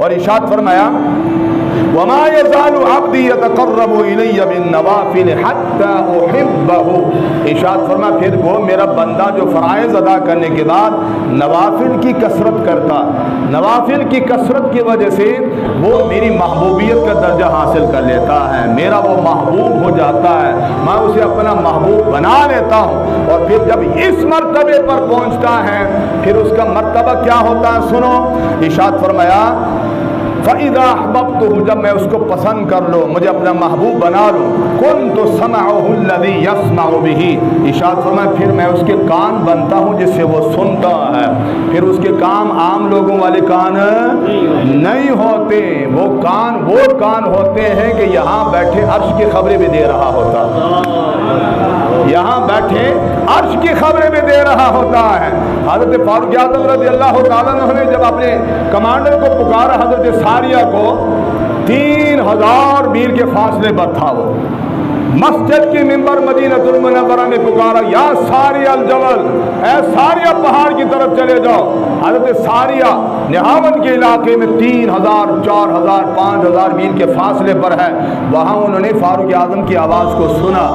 اور ارشاد فرمایا وما يزال عبدي يتقرب الي بالنوافل حتى احبه، ارشاد فرما پھر وہ میرا بندہ جو فرائض ادا کرنے کے بعد نوافل کی کثرت کرتا، نوافل کی کثرت کی وجہ سے وہ میری محبوبیت کا درجہ حاصل کر لیتا ہے، میرا وہ محبوب ہو جاتا ہے، میں اسے اپنا محبوب بنا لیتا ہوں۔ اور پھر جب اس مرتبے پر پہنچتا ہے پھر اس کا مرتبہ کیا ہوتا ہے، سنو، ارشاد فرمایا فَإِذَا أَحْبَبْتُهُ، جب میں اس کو پسند کر لوں، مجھے اپنا محبوب بنا لوں، كُنْتُ سَمْعَهُ الَّذِي يَسْمَعُ بِهِ، ارشاد فرمایا پھر میں اس کے کان بنتا ہوں جس سے وہ سنتا ہے۔ پھر اس کے کام عام لوگوں والے کان نہیں ہوتے، وہ کان ہوتے ہیں کہ یہاں بیٹھے عرش کی خبریں بھی دے رہا ہوتا، یہاں بیٹھے عرش کی خبریں بھی دے رہا ہوتا ہے۔ حضرت فاروق اعظم رضی اللہ تعالیٰ عنہ نے جب اپنے کمانڈر کو پکارا، حضرت ساریہ کو 3000 میل کے فاصلے پر تھا، وہ مسجد کی ممبر مدینہ المنورہ میں پکارا، یا ساریہ الجبل، اے ساریہ پہاڑ کی طرف چلے جاؤ۔ حضرت ساریہ نہاون کے علاقے میں 3000 4000 5000 میل کے فاصلے پر ہے، وہاں انہوں نے فاروق اعظم کی آواز کو سنا،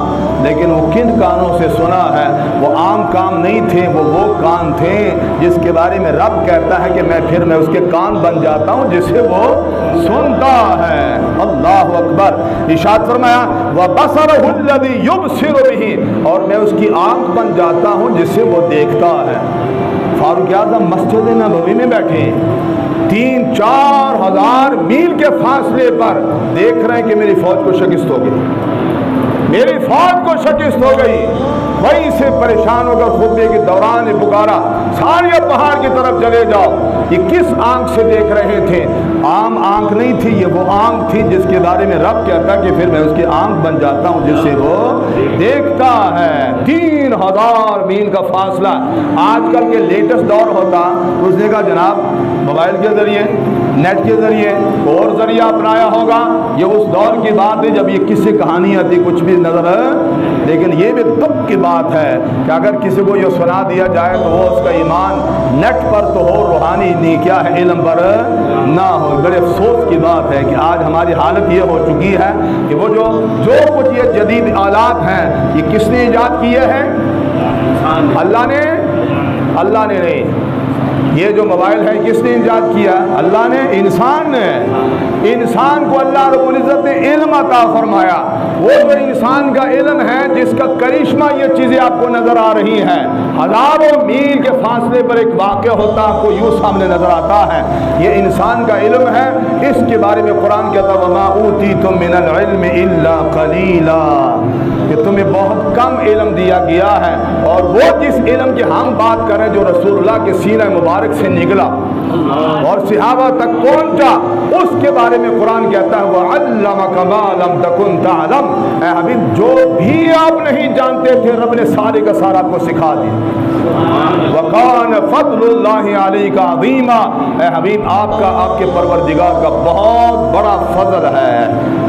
لیکن وہ کن کانوں سے سنا ہے؟ وہ عام کام نہیں تھے، وہ کان تھے جس کے بارے میں رب کہتا ہے کہ میں اس کے کان بن جاتا ہوں جس سے وہ سنتا ہے۔ اللہ اکبر، ارشاد فرمایا وَبَصَرَهُ الَّذِي يُبْصِرُ بِهِ، اور میں اس کی آنکھ بن جاتا ہوں جس سے وہ دیکھتا ہے۔ فاروق اعظم مسجد نبوی میں بیٹھے 3-4 ہزار میل کے فاصلے پر دیکھ رہے ہیں کہ میری فوج کو شکست ہو گئی، میری فوج کو شکست ہو گئی۔ وہیں سے پریشان ہو کر خطبے کے دوران پکارا، ساریہ پہاڑ کی طرف چلے جاؤ۔ یہ کس آنکھ سے دیکھ رہے تھے؟ عام آنکھ نہیں تھی، یہ وہ آنکھ تھی جس کے بارے میں رب کہتا کہ پھر میں اس کی آنکھ بن جاتا ہوں جس سے وہ دیکھتا ہے۔ 3000 میل کا فاصلہ۔ آج کل کے لیٹسٹ دور ہوتا، اس نے کہا جناب موبائل کے ذریعے، نیٹ کے ذریعے اور ذریعہ اپنایا ہوگا، یہ اس دور کی بات ہے جب یہ کسی کہانی آتی کچھ بھی نظر ہے، لیکن یہ بھی دکھ کی بات ہے کہ اگر کسی کو یہ سنا دیا جائے تو وہ اس کا ایمان نیٹ پر تو ہو، روحانی نہیں کیا ہے علم پر نہ ہو۔ بڑے افسوس کی بات ہے کہ آج ہماری حالت یہ ہو چکی ہے کہ وہ جو کچھ یہ جدید آلات ہیں یہ کس نے ایجاد کیے ہیں؟ اللہ نے نہیں۔ یہ جو موبائل ہے کس نے ایجاد کیا؟ اللہ نے، انسان نے۔ انسان کو اللہ رب العزت نے علم عطا فرمایا، وہ جو انسان کا علم ہے جس کا کرشمہ یہ چیزیں آپ کو نظر آ رہی ہیں۔ ہزاروں میل کے فاصلے پر ایک واقعہ ہوتا آپ کو یوں سامنے نظر آتا ہے، یہ انسان کا علم ہے۔ اس کے بارے میں قرآن کہتا ہے وَمَا أُوتِيتُم مِّنَ الْعِلْمِ إِلَّا قَلِيلًا، کہ تمہیں بہت کم علم دیا گیا ہے، اور وہ جس علم کی ہم بات کریں جو رسول اللہ کے سینہ مبارک سے نکلا اور صحابہ تک پہنچا، اس کے بارے میں قرآن کہتا ہے وَعَلَّمَكَ مَا لَمْ تَكُنْ تَعْلَمْ، اے حبیب جو بھی آپ نہیں جانتے تھے رب نے سارے کا سارا آپ کو سکھا دیا۔ وَقَانَ فَضْلُ اللَّهِ عَلَيْكَ عَظِيمًا، اے حبیب آپ کے پروردگار کا بہت بڑا فضل ہے۔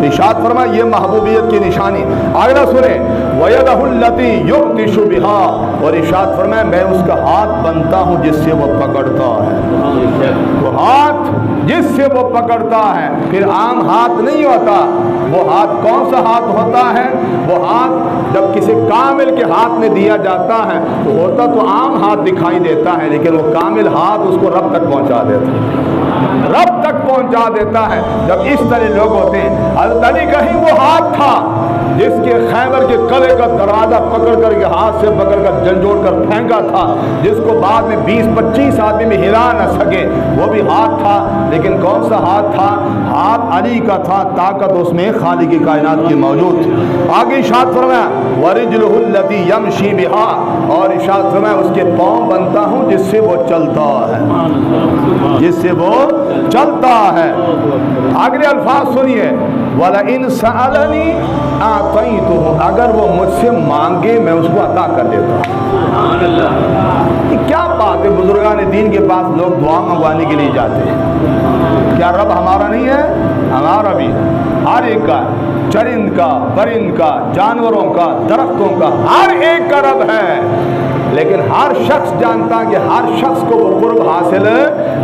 ارشاد فرمایا یہ محبوبیت کی نشانی۔ اگلا سنیں وَيَدَهُ الَّتِي يُبْطِشُ بِهَا، اور ارشاد فرمایا میں اس کا ہاتھ بنتا ہوں جس سے وہ پکڑتا ہے، وہ ہاتھ جس سے وہ پکڑتا ہے۔ پھر عام ہاتھ نہیں ہوتا، وہ ہاتھ کون سا ہاتھ ہوتا ہے؟ وہ ہاتھ جب کسی کامل کے ہاتھ میں دیا جاتا ہے تو ہوتا تو عام ہاتھ دکھائی دیتا ہے، لیکن وہ کامل ہاتھ اس کو رب تک پہنچا دیتا ہے، رب تک پہنچا دیتا ہے۔ جب اس طرح لوگ ہوتے ہیں، حضرت علی کا ہی وہ ہاتھ تھا جس کے خیبر کے قلعے کا دروازہ پکڑ کر کے ہاتھ سے پکڑ کر جھنجھوڑ کر پھینکا تھا، جس کو بعد میں 20-25 آدمی میں ہلا نہ سکے، وہ بھی ہاتھ تھا، لیکن کون سا ہاتھ تھا؟ ہاتھ علی کا تھا، طاقت اس میں خالق کی کائنات کی موجود تھی۔ آگے ارشاد فرمایا وَرِجْلُهُ الَّتِي يَمْشِي بِهَا، اور ارشاد فرمایا اس کے پاؤں بنتا ہوں جس سے وہ چلتا ہے، جس سے وہ چلتا ہے۔ اگلے الفاظ سنیے وَلَئِن سَأَلَنِي أَعْطَيْتُهُ، اگر وہ مجھ سے مانگے میں اس کو عطا کر دیتا ہوں۔ یہ کیا بات ہے؟ بزرگان دین کے پاس لوگ دعا منگوانے کے لیے جاتے ہیں، کیا رب ہمارا نہیں ہے؟ ہمارا بھی، ہر ایک کا، چرند کا، پرند کا، جانوروں کا، درختوں کا، ہر ایک کا رب ہے۔ لیکن ہر شخص جانتا کہ ہر شخص کو وہ قرب حاصل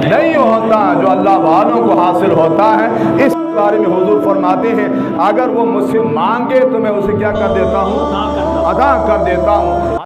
نہیں ہوتا جو اللہ والوں کو حاصل ہوتا ہے۔ اس بارے میں حضور فرماتے ہیں اگر وہ مجھ سے مانگے تو میں اسے کیا کر دیتا ہوں؟ عطا کر دیتا ہوں۔